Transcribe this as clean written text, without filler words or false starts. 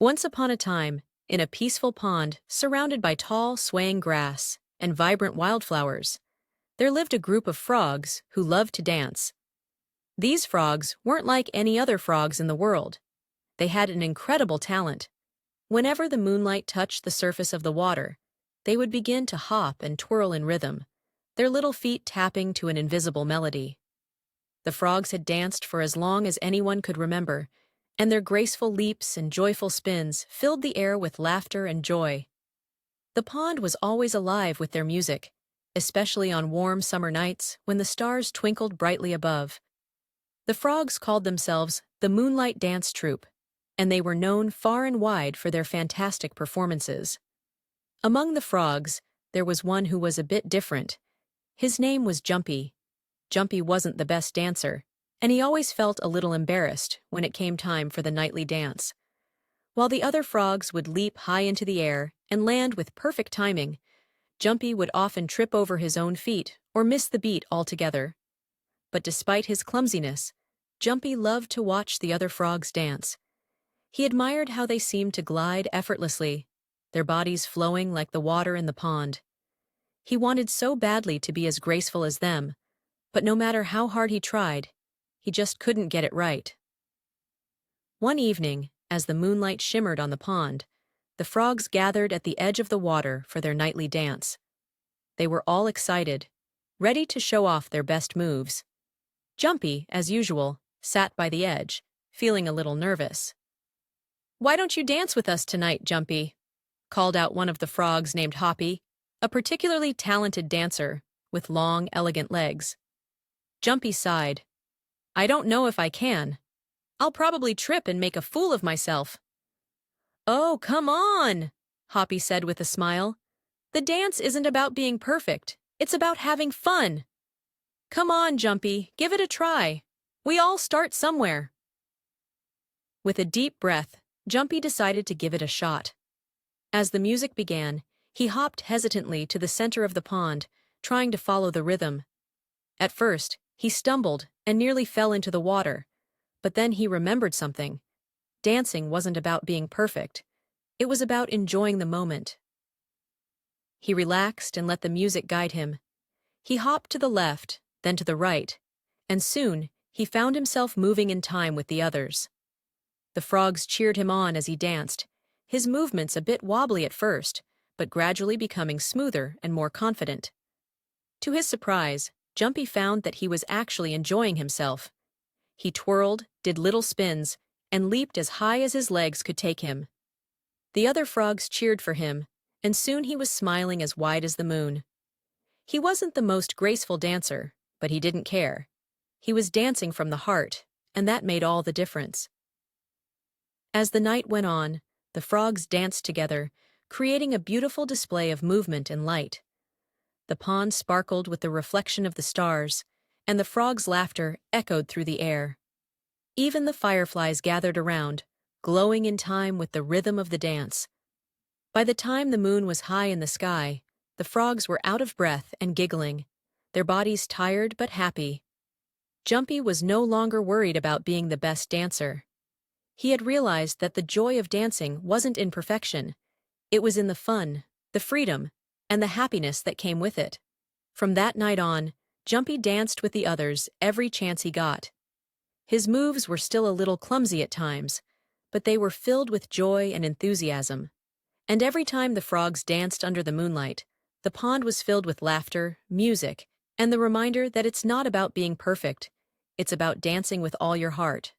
Once upon a time, in a peaceful pond surrounded by tall, swaying grass and vibrant wildflowers, there lived a group of frogs who loved to dance. These frogs weren't like any other frogs in the world. They had an incredible talent. Whenever the moonlight touched the surface of the water, they would begin to hop and twirl in rhythm, their little feet tapping to an invisible melody. The frogs had danced for as long as anyone could remember, and their graceful leaps and joyful spins filled the air with laughter and joy. The pond was always alive with their music, especially on warm summer nights when the stars twinkled brightly above. The frogs called themselves the Moonlight Dance Troupe, and they were known far and wide for their fantastic performances. Among the frogs, there was one who was a bit different. His name was Jumpy. Jumpy wasn't the best dancer, and he always felt a little embarrassed when it came time for the nightly dance. While the other frogs would leap high into the air and land with perfect timing, Jumpy would often trip over his own feet or miss the beat altogether. But despite his clumsiness, Jumpy loved to watch the other frogs dance. He admired how they seemed to glide effortlessly, their bodies flowing like the water in the pond. He wanted so badly to be as graceful as them, but no matter how hard he tried, he just couldn't get it right. One evening, as the moonlight shimmered on the pond, the frogs gathered at the edge of the water for their nightly dance. They were all excited, ready to show off their best moves. Jumpy, as usual, sat by the edge, feeling a little nervous. "Why don't you dance with us tonight, Jumpy?" called out one of the frogs named Hoppy, a particularly talented dancer with long, elegant legs. Jumpy sighed. "I don't know if I can. I'll probably trip and make a fool of myself." "Oh, come on," Hoppy said with a smile. "The dance isn't about being perfect. It's about having fun. Come on, Jumpy, give it a try. We all start somewhere." With a deep breath, Jumpy decided to give it a shot. As the music began, he hopped hesitantly to the center of the pond, trying to follow the rhythm. At first, he stumbled and nearly fell into the water, but then he remembered something. Dancing wasn't about being perfect. It was about enjoying the moment. He relaxed and let the music guide him. He hopped to the left, then to the right, and soon he found himself moving in time with the others. The frogs cheered him on as he danced, his movements a bit wobbly at first, but gradually becoming smoother and more confident. To his surprise, Jumpy found that he was actually enjoying himself. He twirled, did little spins, and leaped as high as his legs could take him. The other frogs cheered for him, and soon he was smiling as wide as the moon. He wasn't the most graceful dancer, but he didn't care. He was dancing from the heart, and that made all the difference. As the night went on, the frogs danced together, creating a beautiful display of movement and light. The pond sparkled with the reflection of the stars, and the frogs' laughter echoed through the air. Even the fireflies gathered around, glowing in time with the rhythm of the dance. By the time the moon was high in the sky, the frogs were out of breath and giggling, their bodies tired but happy. Jumpy was no longer worried about being the best dancer. He had realized that the joy of dancing wasn't in perfection. It was in the fun, the freedom, and the happiness that came with it. From that night on, Jumpy danced with the others every chance he got. His moves were still a little clumsy at times, but they were filled with joy and enthusiasm. And every time the frogs danced under the moonlight, the pond was filled with laughter, music, and the reminder that it's not about being perfect. It's about dancing with all your heart.